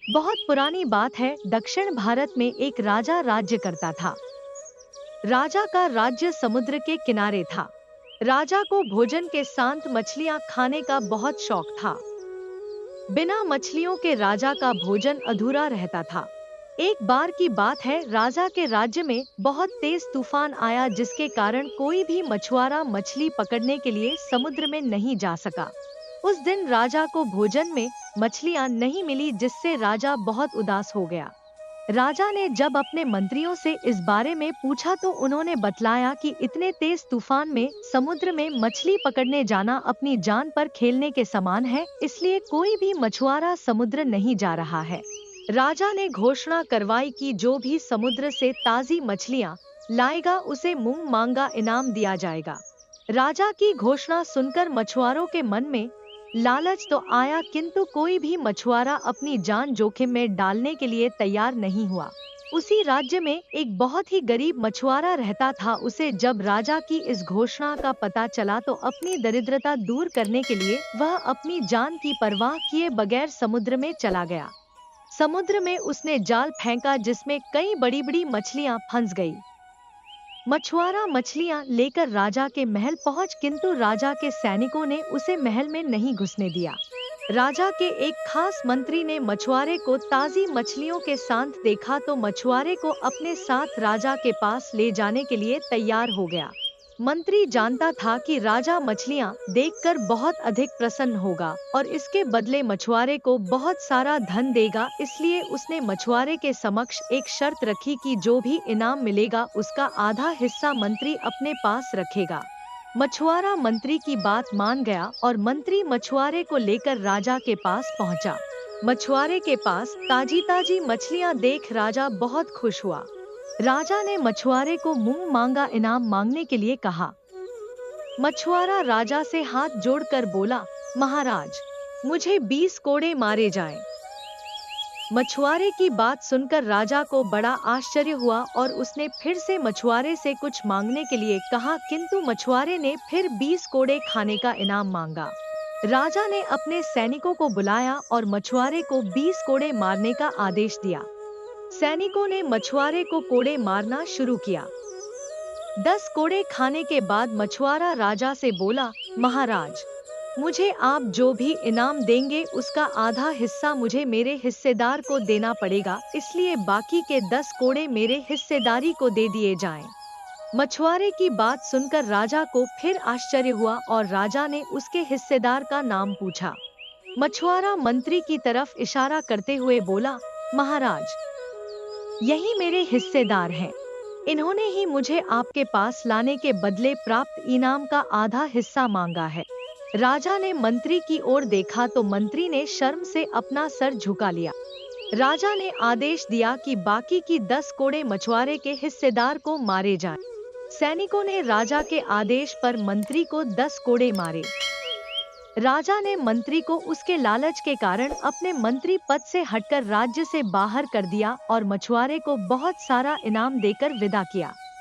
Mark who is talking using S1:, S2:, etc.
S1: बहुत पुरानी बात है। दक्षिण भारत में एक राजा राज्य करता था। राजा का राज्य समुद्र के किनारे था। राजा को भोजन के साथ मछलियां खाने का बहुत शौक था। बिना मछलियों के राजा का भोजन अधूरा रहता था। एक बार की बात है, राजा के राज्य में बहुत तेज तूफान आया, जिसके कारण कोई भी मछुआरा मछली पकड़ने के लिए समुद्र में नहीं जा सका। उस दिन राजा को भोजन में मछलियां नहीं मिली, जिससे राजा बहुत उदास हो गया। राजा ने जब अपने मंत्रियों से इस बारे में पूछा तो उन्होंने बतलाया कि इतने तेज तूफान में समुद्र में मछली पकड़ने जाना अपनी जान पर खेलने के समान है, इसलिए कोई भी मछुआरा समुद्र नहीं जा रहा है। राजा ने घोषणा करवाई कि जो भी समुद्र से ताजी मछलियां लाएगा उसे मुंह मांगा इनाम दिया जाएगा। राजा की घोषणा सुनकर मछुआरों के मन में लालच तो आया, किंतु कोई भी मछुआरा अपनी जान जोखिम में डालने के लिए तैयार नहीं हुआ। उसी राज्य में एक बहुत ही गरीब मछुआरा रहता था। उसे जब राजा की इस घोषणा का पता चला तो अपनी दरिद्रता दूर करने के लिए वह अपनी जान की परवाह किए बगैर समुद्र में चला गया। समुद्र में उसने जाल फेंका, जिसमें कई बड़ी बड़ी मछलियां फंस गई। मछुआरा मछलियां लेकर राजा के महल पहुंच, किंतु राजा के सैनिकों ने उसे महल में नहीं घुसने दिया। राजा के एक खास मंत्री ने मछुआरे को ताजी मछलियों के साथ देखा तो मछुआरे को अपने साथ राजा के पास ले जाने के लिए तैयार हो गया। मंत्री जानता था कि राजा मछलियां देखकर बहुत अधिक प्रसन्न होगा और इसके बदले मछुआरे को बहुत सारा धन देगा, इसलिए उसने मछुआरे के समक्ष एक शर्त रखी कि जो भी इनाम मिलेगा उसका आधा हिस्सा मंत्री अपने पास रखेगा। मछुआरा मंत्री की बात मान गया और मंत्री मछुआरे को लेकर राजा के पास पहुंचा। मछुआरे के पास ताजी ताजी मछलियां देख राजा बहुत खुश हुआ। राजा ने मछुआरे को मुंह मांगा इनाम मांगने के लिए कहा। मछुआरा राजा से हाथ जोड़कर बोला, महाराज, मुझे 20 कोड़े मारे जाएं। मछुआरे की बात सुनकर राजा को बड़ा आश्चर्य हुआ और उसने फिर से मछुआरे से कुछ मांगने के लिए कहा, किंतु मछुआरे ने फिर 20 कोड़े खाने का इनाम मांगा। राजा ने अपने सैनिकों को बुलाया और मछुआरे को 20 कोड़े मारने का आदेश दिया। सैनिकों ने मछुआरे को कोड़े मारना शुरू किया। 10 कोड़े खाने के बाद मछुआरा राजा से बोला, महाराज, मुझे आप जो भी इनाम देंगे उसका आधा हिस्सा मुझे मेरे हिस्सेदार को देना पड़ेगा, इसलिए बाकी के 10 कोड़े मेरे हिस्सेदारी को दे दिए जाएं। मछुआरे की बात सुनकर राजा को फिर आश्चर्य हुआ और राजा ने उसके हिस्सेदार का नाम पूछा। मछुआरा मंत्री की तरफ इशारा करते हुए बोला, महाराज, यही मेरे हिस्सेदार हैं। इन्होंने ही मुझे आपके पास लाने के बदले प्राप्त इनाम का आधा हिस्सा मांगा है। राजा ने मंत्री की ओर देखा तो मंत्री ने शर्म से अपना सर झुका लिया। राजा ने आदेश दिया कि बाकी की 10 कोड़े मछुआरे के हिस्सेदार को मारे जाएं। सैनिकों ने राजा के आदेश पर मंत्री को 10 कोड़े मारे। राजा ने मंत्री को उसके लालच के कारण अपने मंत्री पद से हटकर राज्य से बाहर कर दिया और मछुआरे को बहुत सारा इनाम देकर विदा किया।